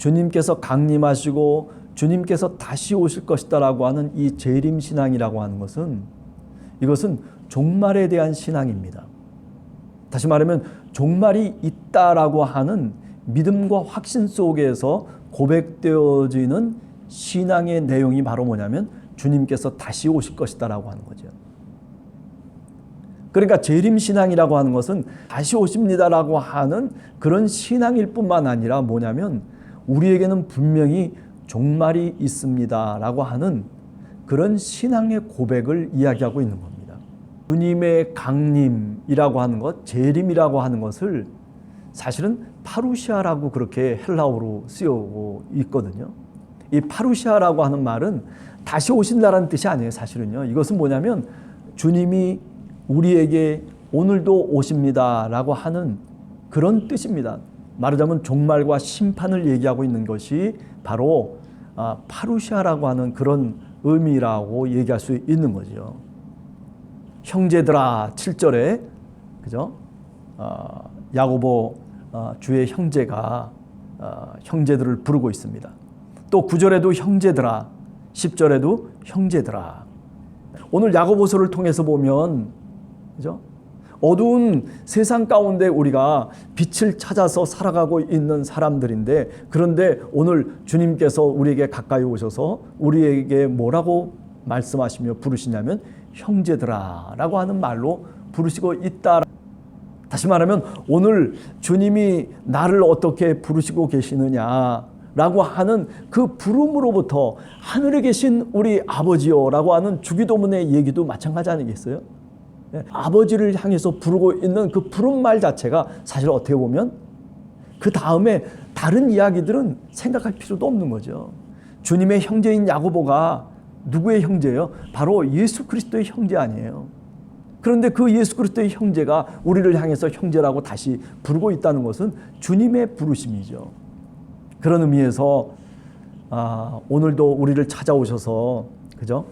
주님께서 강림하시고 주님께서 다시 오실 것이다라고 하는 이 재림신앙이라고 하는 것은 이것은 종말에 대한 신앙입니다. 다시 말하면 종말이 있다라고 하는 믿음과 확신 속에서 고백되어지는 신앙의 내용이 바로 뭐냐면 주님께서 다시 오실 것이다라고 하는 거죠. 그러니까 재림신앙이라고 하는 것은 다시 오십니다라고 하는 그런 신앙일 뿐만 아니라 뭐냐면 우리에게는 분명히 종말이 있습니다라고 하는 그런 신앙의 고백을 이야기하고 있는 겁니다. 주님의 강림이라고 하는 것, 재림이라고 하는 것을 사실은 파루시아라고 그렇게 헬라어로 쓰여오고 있거든요. 이 파루시아라고 하는 말은 다시 오신다라는 뜻이 아니에요. 사실은요. 이것은 뭐냐면 주님이 우리에게 오늘도 오십니다라고 하는 그런 뜻입니다. 말하자면 종말과 심판을 얘기하고 있는 것이 바로 파루시아라고 하는 그런 의미라고 얘기할 수 있는 거죠. 형제들아 7절에 그죠? 야고보 주의 형제가 형제들을 부르고 있습니다. 또 9절에도 형제들아, 10절에도 형제들아. 오늘 야고보서를 통해서 보면 그죠? 어두운 세상 가운데 우리가 빛을 찾아서 살아가고 있는 사람들인데, 그런데 오늘 주님께서 우리에게 가까이 오셔서 우리에게 뭐라고 말씀하시며 부르시냐면 형제들아 라고 하는 말로 부르시고 있다. 다시 말하면 오늘 주님이 나를 어떻게 부르시고 계시느냐 라고 하는 그 부름으로부터 하늘에 계신 우리 아버지요 라고 하는 주기도문의 얘기도 마찬가지 아니겠어요? 아버지를 향해서 부르고 있는 그 부름말 자체가 사실 어떻게 보면 그 다음에 다른 이야기들은 생각할 필요도 없는 거죠. 주님의 형제인 야고보가 누구의 형제예요? 바로 예수 그리스도의 형제 아니에요. 그런데 그 예수 그리스도의 형제가 우리를 향해서 형제라고 다시 부르고 있다는 것은 주님의 부르심이죠. 그런 의미에서 오늘도 우리를 찾아오셔서 그죠?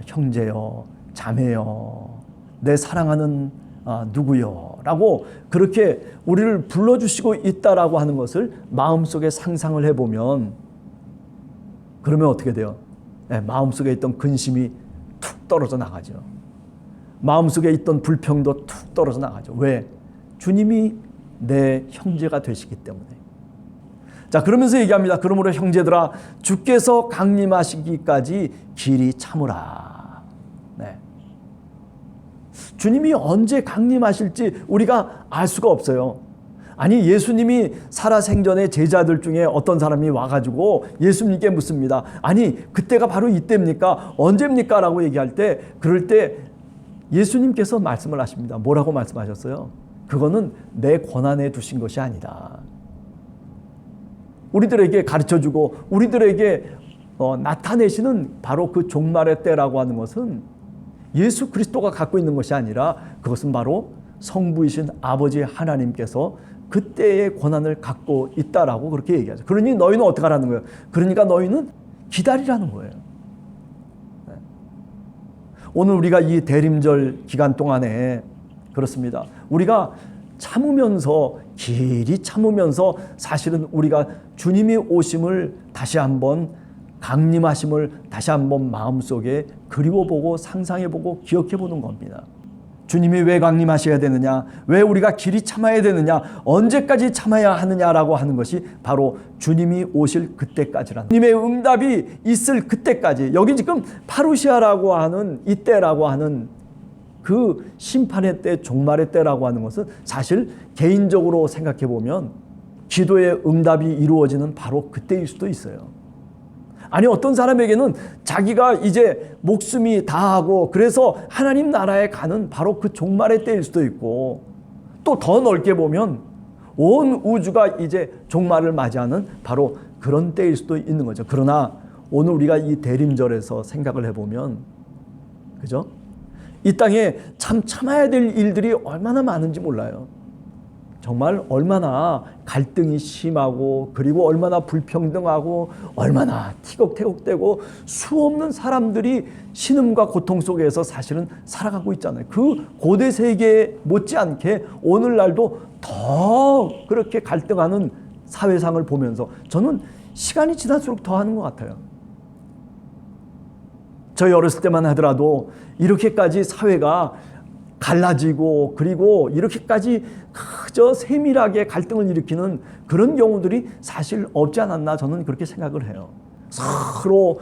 형제요, 자매요, 내 사랑하는 누구요 라고 그렇게 우리를 불러주시고 있다라고 하는 것을 마음속에 상상을 해보면 그러면 어떻게 돼요? 마음속에 있던 근심이 툭 떨어져 나가죠. 마음속에 있던 불평도 툭 떨어져 나가죠. 왜? 주님이 내 형제가 되시기 때문에. 자, 그러면서 얘기합니다. 그러므로 형제들아 주께서 강림하시기까지 길이 참으라. 네. 주님이 언제 강림하실지 우리가 알 수가 없어요. 아니, 예수님이 살아생전에 제자들 중에 어떤 사람이 와가지고 예수님께 묻습니다. 아니, 그때가 바로 이때입니까? 언제입니까? 라고 얘기할 때, 그럴 때 예수님께서 말씀을 하십니다. 뭐라고 말씀하셨어요? 그거는 내 권한에 두신 것이 아니다. 우리들에게 가르쳐주고 우리들에게 나타내시는 바로 그 종말의 때라고 하는 것은 예수 그리스도가 갖고 있는 것이 아니라 그것은 바로 성부이신 아버지 하나님께서 그때의 권한을 갖고 있다라고 그렇게 얘기하죠. 그러니 너희는 어떻게 하라는 거예요? 그러니까 너희는 기다리라는 거예요. 오늘 우리가 이 대림절 기간 동안에 그렇습니다. 우리가 참으면서 길이 참으면서 사실은 우리가 주님이 오심을 다시 한번 강림하심을 다시 한번 마음속에 그리워보고 상상해보고 기억해보는 겁니다. 주님이 왜 강림하셔야 되느냐? 왜 우리가 길이 참아야 되느냐? 언제까지 참아야 하느냐라고 하는 것이 바로 주님이 오실 그때까지라는, 주님의 응답이 있을 그때까지. 여기 지금 파루시아라고 하는 이때라고 하는 그 심판의 때, 종말의 때라고 하는 것은 사실 개인적으로 생각해 보면 기도의 응답이 이루어지는 바로 그때일 수도 있어요. 아니, 어떤 사람에게는 자기가 이제 목숨이 다하고 그래서 하나님 나라에 가는 바로 그 종말의 때일 수도 있고, 또 더 넓게 보면 온 우주가 이제 종말을 맞이하는 바로 그런 때일 수도 있는 거죠. 그러나 오늘 우리가 이 대림절에서 생각을 해보면 그죠? 이 땅에 참 참아야 될 일들이 얼마나 많은지 몰라요. 정말 얼마나 갈등이 심하고 그리고 얼마나 불평등하고 얼마나 티격태격되고 수없는 사람들이 신음과 고통 속에서 사실은 살아가고 있잖아요. 그 고대 세계 못지않게 오늘날도 더 그렇게 갈등하는 사회상을 보면서 저는 시간이 지날수록 더 하는 것 같아요. 저희 어렸을 때만 하더라도 이렇게까지 사회가 갈라지고 그리고 이렇게까지 그저 세밀하게 갈등을 일으키는 그런 경우들이 사실 없지 않았나 저는 그렇게 생각을 해요. 서로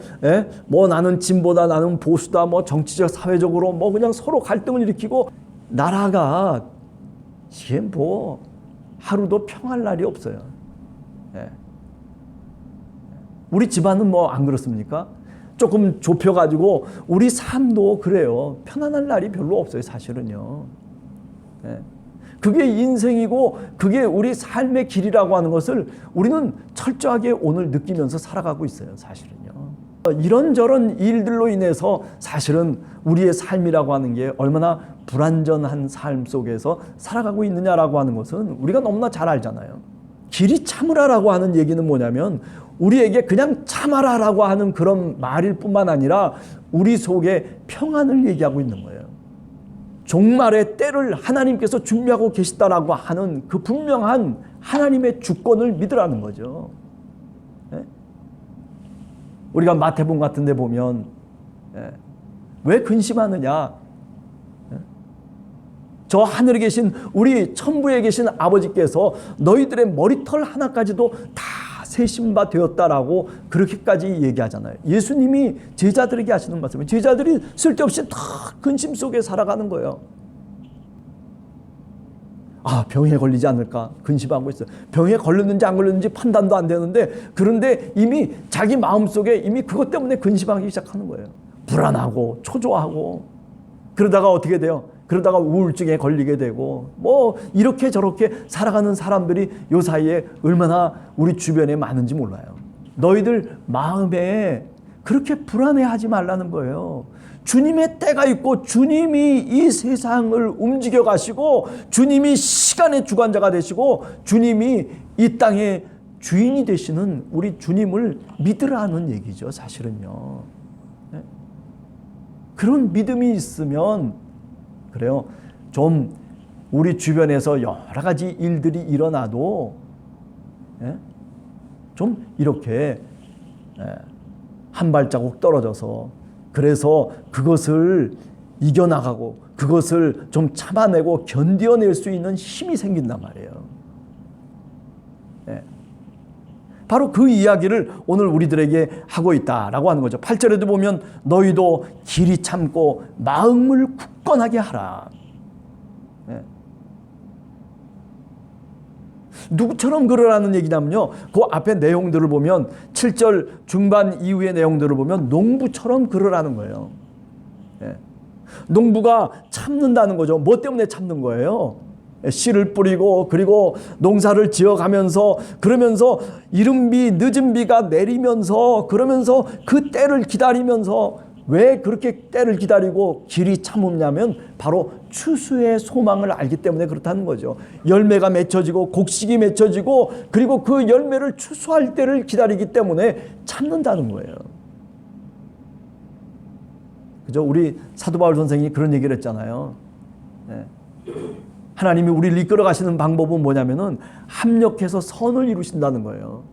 뭐 나는 진보다 나는 보수다 뭐 정치적 사회적으로 뭐 그냥 서로 갈등을 일으키고 나라가 이게 뭐 하루도 평할 날이 없어요. 우리 집안은 뭐 안 그렇습니까? 조금 좁혀가지고 우리 삶도 그래요. 편안한 날이 별로 없어요, 사실은요. 그게 인생이고 그게 우리 삶의 길이라고 하는 것을 우리는 철저하게 오늘 느끼면서 살아가고 있어요, 사실은요. 이런저런 일들로 인해서 사실은 우리의 삶이라고 하는 게 얼마나 불완전한 삶 속에서 살아가고 있느냐라고 하는 것은 우리가 너무나 잘 알잖아요. 길이 참으라라고 하는 얘기는 뭐냐면 우리에게 그냥 참아라라고 하는 그런 말일 뿐만 아니라 우리 속에 평안을 얘기하고 있는 거예요. 종말의 때를 하나님께서 준비하고 계시다라고 하는 그 분명한 하나님의 주권을 믿으라는 거죠. 우리가 마태복음 같은 데 보면 왜 근심하느냐? 저 하늘에 계신 우리 천부에 계신 아버지께서 너희들의 머리털 하나까지도 다 세신 바 되었다라고 그렇게까지 얘기하잖아요. 예수님이 제자들에게 하시는 말씀은 제자들이 쓸데없이 다 근심 속에 살아가는 거예요. 아, 병에 걸리지 않을까 근심하고 있어요. 병에 걸렸는지 안 걸렸는지 판단도 안 되는데 그런데 이미 자기 마음속에 이미 그것 때문에 근심하기 시작하는 거예요. 불안하고 초조하고 그러다가 어떻게 돼요? 그러다가 우울증에 걸리게 되고 뭐 이렇게 저렇게 살아가는 사람들이 요 사이에 얼마나 우리 주변에 많은지 몰라요. 너희들 마음에 그렇게 불안해하지 말라는 거예요. 주님의 때가 있고 주님이 이 세상을 움직여 가시고 주님이 시간의 주관자가 되시고 주님이 이 땅의 주인이 되시는 우리 주님을 믿으라는 얘기죠, 사실은요. 그런 믿음이 있으면 그래요. 좀 우리 주변에서 여러 가지 일들이 일어나도 좀 이렇게 한 발자국 떨어져서 그래서 그것을 이겨나가고 그것을 좀 참아내고 견뎌낼 수 있는 힘이 생긴단 말이에요. 바로 그 이야기를 오늘 우리들에게 하고 있다라고 하는 거죠. 8절에도 보면 너희도 길이 참고 마음을 굳건하게 하라. 누구처럼 그러라는 얘기냐면요. 그 앞에 내용들을 보면 7절 중반 이후의 내용들을 보면 농부처럼 그러라는 거예요. 농부가 참는다는 거죠. 뭐 때문에 참는 거예요? 씨를 뿌리고 그리고 농사를 지어가면서 그러면서 이른 비 늦은 비가 내리면서 그러면서 그 때를 기다리면서 왜 그렇게 때를 기다리고 길이 참으냐면 바로 추수의 소망을 알기 때문에 그렇다는 거죠. 열매가 맺혀지고 곡식이 맺혀지고 그리고 그 열매를 추수할 때를 기다리기 때문에 참는다는 거예요. 그죠? 우리 사도 바울 선생님이 그런 얘기를 했잖아요. 하나님이 우리를 이끌어 가시는 방법은 뭐냐면은 합력해서 선을 이루신다는 거예요.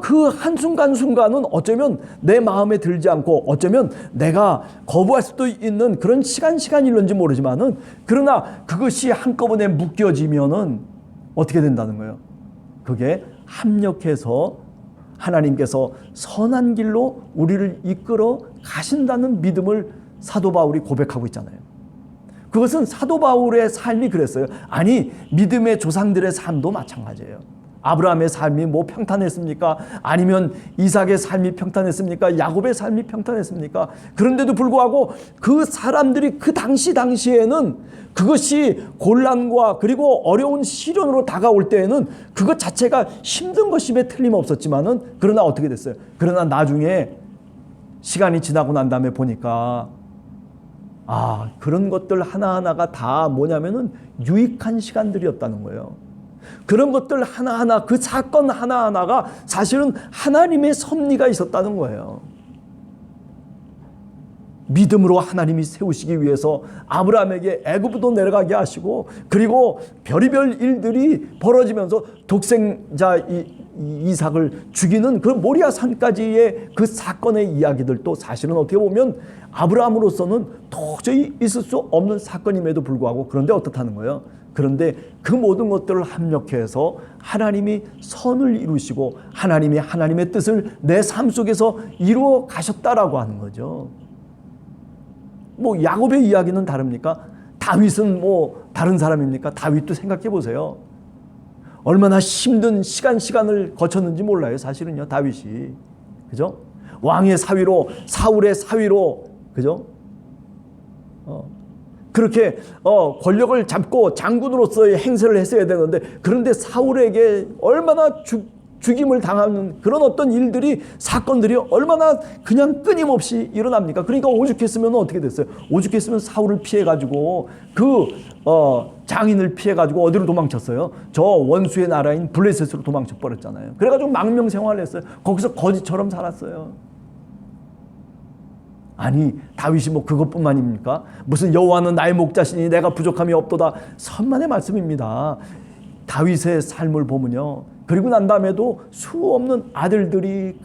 그 한순간순간은 어쩌면 내 마음에 들지 않고 어쩌면 내가 거부할 수도 있는 그런 시간일런지 모르지만은 그러나 그것이 한꺼번에 묶여지면은 어떻게 된다는 거예요? 그게 합력해서 하나님께서 선한 길로 우리를 이끌어 가신다는 믿음을 사도 바울이 고백하고 있잖아요. 그것은 사도 바울의 삶이 그랬어요. 아니, 믿음의 조상들의 삶도 마찬가지예요. 아브라함의 삶이 뭐 평탄했습니까? 아니면 이삭의 삶이 평탄했습니까? 야곱의 삶이 평탄했습니까? 그런데도 불구하고 그 사람들이 그 당시에는 그것이 곤란과 그리고 어려운 시련으로 다가올 때에는 그것 자체가 힘든 것임에 틀림없었지만은 그러나 어떻게 됐어요? 그러나 나중에 시간이 지나고 난 다음에 보니까 그런 것들 하나하나가 다 뭐냐면은 유익한 시간들이었다는 거예요. 그런 것들 하나하나, 그 사건 하나하나가 사실은 하나님의 섭리가 있었다는 거예요. 믿음으로 하나님이 세우시기 위해서 아브라함에게 애굽으로 내려가게 하시고, 그리고 별의별 일들이 벌어지면서 독생자 이삭을 죽이는 그 모리아 산까지의 그 사건의 이야기들도 사실은 어떻게 보면 아브라함으로서는 도저히 있을 수 없는 사건임에도 불구하고, 그런데 어떻다는 거예요? 그런데 그 모든 것들을 합력해서 하나님이 선을 이루시고 하나님이 하나님의 뜻을 내 삶 속에서 이루어 가셨다라고 하는 거죠. 뭐 야곱의 이야기는 다릅니까? 다윗은 뭐 다른 사람입니까? 다윗도 생각해 보세요. 얼마나 힘든 시간을 거쳤는지 몰라요. 사실은요, 다윗이. 그죠? 왕의 사위로, 사울의 사위로, 그죠? 그렇게 권력을 잡고 장군으로서의 행세를 했어야 되는데, 그런데 사울에게 얼마나 죽임을 당하는 그런 어떤 일들이, 사건들이 얼마나 그냥 끊임없이 일어납니까? 그러니까 오죽했으면 어떻게 됐어요? 오죽했으면 사울을 피해가지고 장인을 피해가지고 어디로 도망쳤어요? 저 원수의 나라인 블레셋으로 도망쳐 버렸잖아요. 그래가지고 망명 생활을 했어요. 거기서 거지처럼 살았어요. 아니, 다윗이 뭐 그것뿐만입니까? 무슨 여호와는 나의 목자시니 내가 부족함이 없도다. 선만의 말씀입니다. 다윗의 삶을 보면요, 그리고 난 다음에도 수 없는 아들들이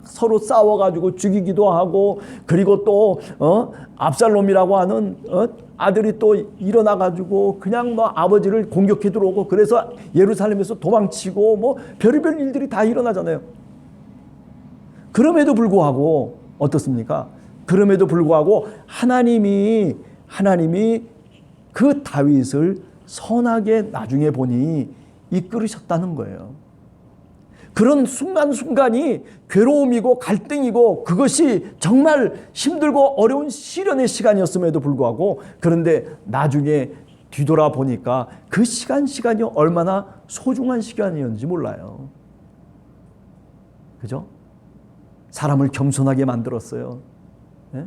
서로 싸워가지고 죽이기도 하고, 그리고 또 압살롬이라고 하는 아들이 또 일어나가지고 그냥 뭐 아버지를 공격해 들어오고, 그래서 예루살렘에서 도망치고 뭐 별의별 일들이 다 일어나잖아요. 그럼에도 불구하고 어떻습니까? 그럼에도 불구하고 하나님이 그 다윗을 선하게 나중에 보니 이끌으셨다는 거예요. 그런 순간순간이 괴로움이고 갈등이고, 그것이 정말 힘들고 어려운 시련의 시간이었음에도 불구하고, 그런데 나중에 뒤돌아 보니까 그 시간이 얼마나 소중한 시간이었는지 몰라요. 그죠? 사람을 겸손하게 만들었어요. 네?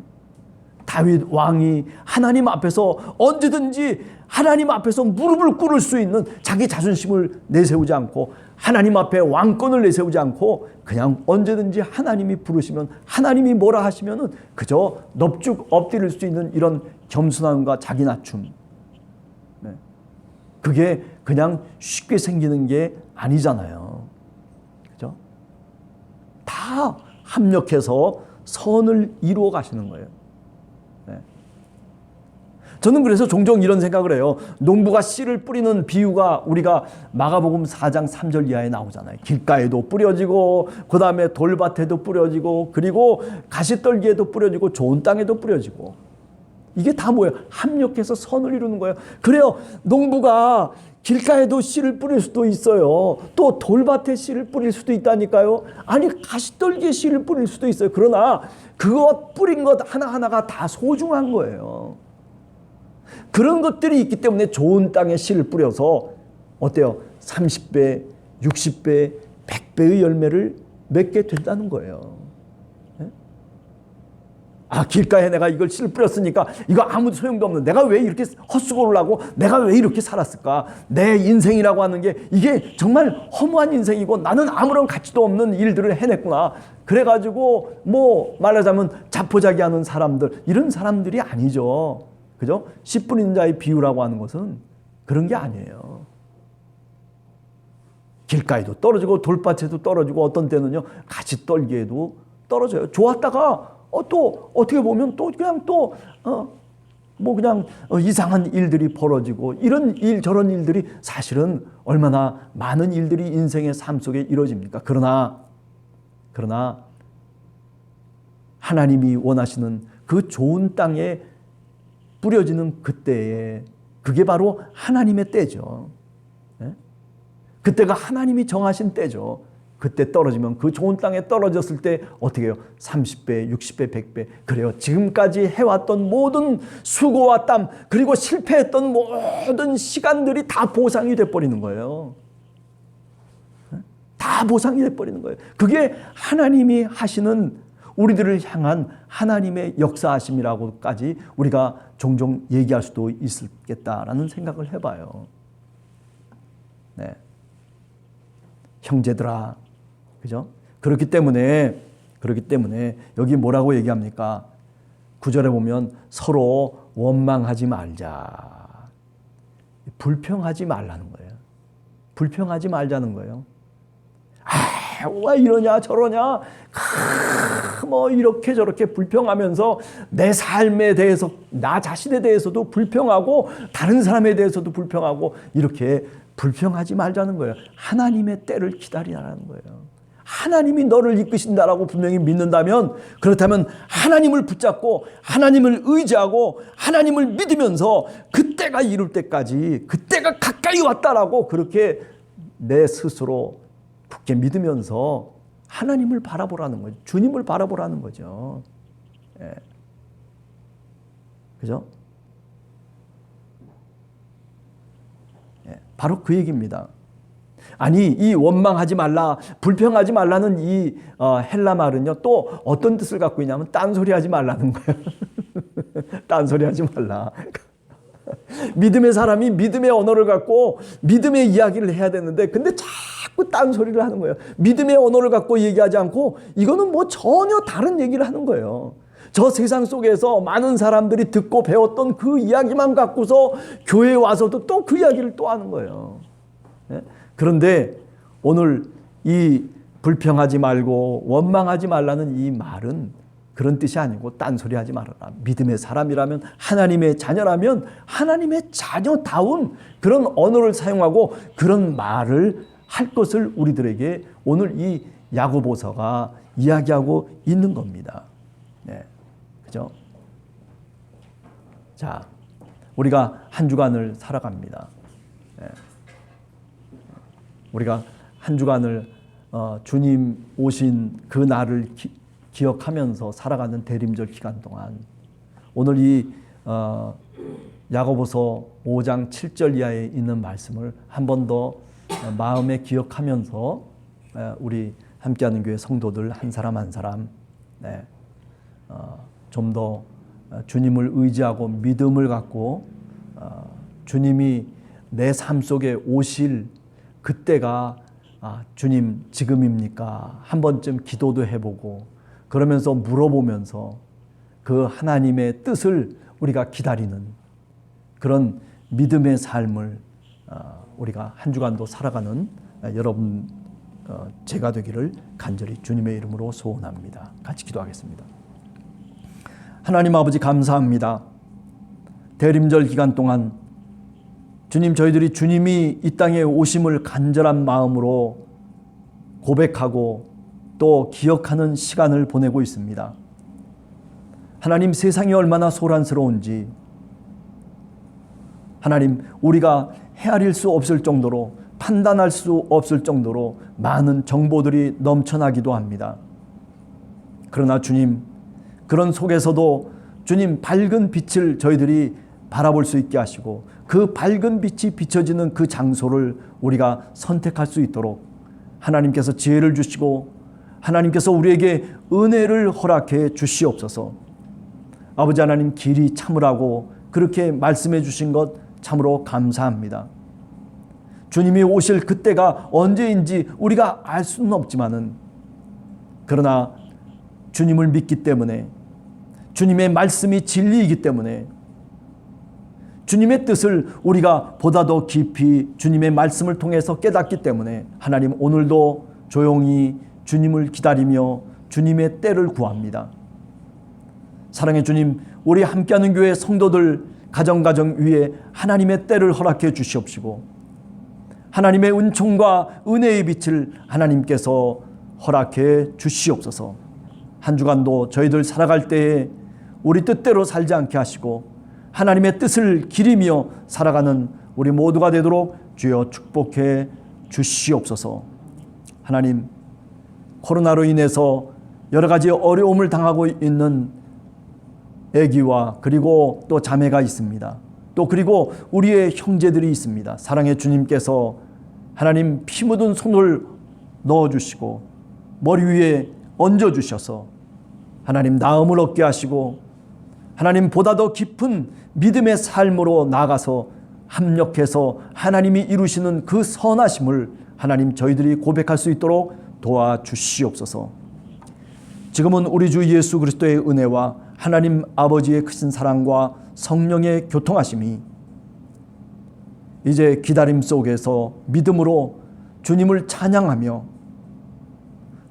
다윗 왕이 하나님 앞에서 언제든지 하나님 앞에서 무릎을 꿇을 수 있는 자기 자존심을 내세우지 않고, 하나님 앞에 왕권을 내세우지 않고, 그냥 언제든지 하나님이 부르시면, 하나님이 뭐라 하시면은 그저 넙죽 엎드릴 수 있는 이런 겸손함과 자기 낮춤. 네. 그게 그냥 쉽게 생기는 게 아니잖아요. 그죠? 다 합력해서 선을 이루어 가시는 거예요. 네. 저는 그래서 종종 이런 생각을 해요. 농부가 씨를 뿌리는 비유가 우리가 마가복음 4장 3절 이하에 나오잖아요. 길가에도 뿌려지고, 그 다음에 돌밭에도 뿌려지고, 그리고 가시떨기에도 뿌려지고, 좋은 땅에도 뿌려지고. 이게 다 뭐예요? 합력해서 선을 이루는 거예요. 그래요. 농부가 길가에도 씨를 뿌릴 수도 있어요. 또 돌밭에 씨를 뿌릴 수도 있다니까요. 아니, 가시떨기에 씨를 뿌릴 수도 있어요. 그러나 그거 뿌린 것 하나하나가 다 소중한 거예요. 그런 것들이 있기 때문에 좋은 땅에 씨를 뿌려서 어때요? 30배, 60배, 100배의 열매를 맺게 된다는 거예요. 아, 길가에 내가 이걸 씨를 뿌렸으니까 이거 아무 소용도 없는, 내가 왜 이렇게 헛수고를 하고 내가 왜 이렇게 살았을까? 내 인생이라고 하는 게 이게 정말 허무한 인생이고 나는 아무런 가치도 없는 일들을 해냈구나. 그래가지고 뭐 말하자면 자포자기하는 사람들, 이런 사람들이 아니죠. 그죠? 씨 뿌리는 자의 비유라고 하는 것은 그런 게 아니에요. 길가에도 떨어지고 돌밭에도 떨어지고, 어떤 때는요 가시떨기에도 떨어져요. 좋았다가 또 어떻게 보면 또 그냥 그냥 이상한 일들이 벌어지고, 이런 일 저런 일들이 사실은 얼마나 많은 일들이 인생의 삶 속에 이루어집니까? 그러나 하나님이 원하시는 그 좋은 땅에 뿌려지는 그때에, 그게 바로 하나님의 때죠. 그때가 하나님이 정하신 때죠. 그때 떨어지면, 그 좋은 땅에 떨어졌을 때 어떻게 해요? 30배, 60배, 100배. 그래요. 지금까지 해왔던 모든 수고와 땀, 그리고 실패했던 모든 시간들이 다 보상이 돼버리는 거예요. 다 보상이 돼버리는 거예요. 그게 하나님이 하시는, 우리들을 향한 하나님의 역사하심이라고까지 우리가 종종 얘기할 수도 있겠다라는 생각을 해봐요. 네. 형제들아, 그죠? 그렇기 때문에 여기 뭐라고 얘기합니까? 9절에 보면 서로 원망하지 말자. 불평하지 말라는 거예요. 불평하지 말자는 거예요. 왜 이러냐 저러냐 뭐 이렇게 저렇게 불평하면서 내 삶에 대해서 나 자신에 대해서도 불평하고 다른 사람에 대해서도 불평하고 이렇게 불평하지 말자는 거예요. 하나님의 때를 기다리라는 거예요. 하나님이 너를 이끄신다라고 분명히 믿는다면, 그렇다면 하나님을 붙잡고 하나님을 의지하고 하나님을 믿으면서 그때가 이룰 때까지, 그때가 가까이 왔다라고 그렇게 내 스스로 굳게 믿으면서 하나님을 바라보라는 거죠. 주님을 바라보라는 거죠. 예. 그죠? 예. 바로 그 얘기입니다. 아니, 이 원망하지 말라, 불평하지 말라는 이 헬라 말은요, 또 어떤 뜻을 갖고 있냐면 딴소리 하지 말라는 거예요. 딴소리 하지 말라. 믿음의 사람이 믿음의 언어를 갖고 믿음의 이야기를 해야 되는데, 근데 자꾸 딴소리를 하는 거예요. 믿음의 언어를 갖고 얘기하지 않고 이거는 뭐 전혀 다른 얘기를 하는 거예요. 저 세상 속에서 많은 사람들이 듣고 배웠던 그 이야기만 갖고서 교회에 와서도 또 그 이야기를 또 하는 거예요. 그런데 오늘 이 불평하지 말고 원망하지 말라는 이 말은 그런 뜻이 아니고 딴소리 하지 말아라. 믿음의 사람이라면, 하나님의 자녀라면 하나님의 자녀다운 그런 언어를 사용하고 그런 말을 할 것을 우리들에게 오늘 이 야고보서가 이야기하고 있는 겁니다. 네. 그죠? 자, 우리가 한 주간을 살아갑니다. 네. 우리가 한 주간을 주님 오신 그 날을 기억하면서 살아가는 대림절 기간 동안 오늘 이 야고보서 5장 7절 이하에 있는 말씀을 한 번 더 마음에 기억하면서 우리 함께하는 교회 성도들 한 사람 한 사람 좀 더 주님을 의지하고 믿음을 갖고 주님이 내 삶 속에 오실 그때가 주님 지금입니까? 한 번쯤 기도도 해보고 그러면서 물어보면서 그 하나님의 뜻을 우리가 기다리는 그런 믿음의 삶을 우리가 한 주간도 살아가는 여러분 제가 되기를 간절히 주님의 이름으로 소원합니다. 같이 기도하겠습니다. 하나님 아버지 감사합니다. 대림절 기간 동안 주님, 저희들이 주님이 이 땅에 오심을 간절한 마음으로 고백하고 또 기억하는 시간을 보내고 있습니다. 하나님, 세상이 얼마나 소란스러운지 하나님, 우리가 헤아릴 수 없을 정도로 판단할 수 없을 정도로 많은 정보들이 넘쳐나기도 합니다. 그러나 주님, 그런 속에서도 주님 밝은 빛을 저희들이 바라볼 수 있게 하시고 그 밝은 빛이 비춰지는 그 장소를 우리가 선택할 수 있도록 하나님께서 지혜를 주시고 하나님께서 우리에게 은혜를 허락해 주시옵소서. 아버지 하나님, 길이 참으라고 그렇게 말씀해 주신 것 참으로 감사합니다. 주님이 오실 그때가 언제인지 우리가 알 수는 없지만은 그러나 주님을 믿기 때문에, 주님의 말씀이 진리이기 때문에, 주님의 뜻을 우리가 보다 더 깊이 주님의 말씀을 통해서 깨닫기 때문에 하나님, 오늘도 조용히 주님을 기다리며 주님의 때를 구합니다. 사랑의 주님, 우리 함께하는 교회 성도들 가정 위에 하나님의 때를 허락해 주시옵시고 하나님의 은총과 은혜의 빛을 하나님께서 허락해 주시옵소서. 한 주간도 저희들 살아갈 때에 우리 뜻대로 살지 않게 하시고 하나님의 뜻을 기리며 살아가는 우리 모두가 되도록 주여 축복해 주시옵소서. 하나님, 코로나로 인해서 여러 가지 어려움을 당하고 있는 아기와 그리고 또 자매가 있습니다. 또 그리고 우리의 형제들이 있습니다. 사랑의 주님께서 하나님 피 묻은 손을 넣어주시고 머리 위에 얹어주셔서 하나님 나음을 얻게 하시고 하나님 보다 더 깊은 믿음의 삶으로 나아가서 합력해서 하나님이 이루시는 그 선하심을 하나님 저희들이 고백할 수 있도록 도와주시옵소서. 지금은 우리 주 예수 그리스도의 은혜와 하나님 아버지의 크신 사랑과 성령의 교통하심이 이제 기다림 속에서 믿음으로 주님을 찬양하며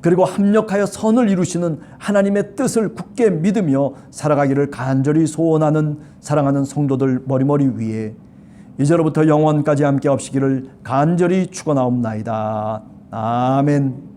그리고 합력하여 선을 이루시는 하나님의 뜻을 굳게 믿으며 살아가기를 간절히 소원하는 사랑하는 성도들 머리머리 위에 이제로부터 영원까지 함께 없시기를 간절히 축원하옵나이다. 아멘.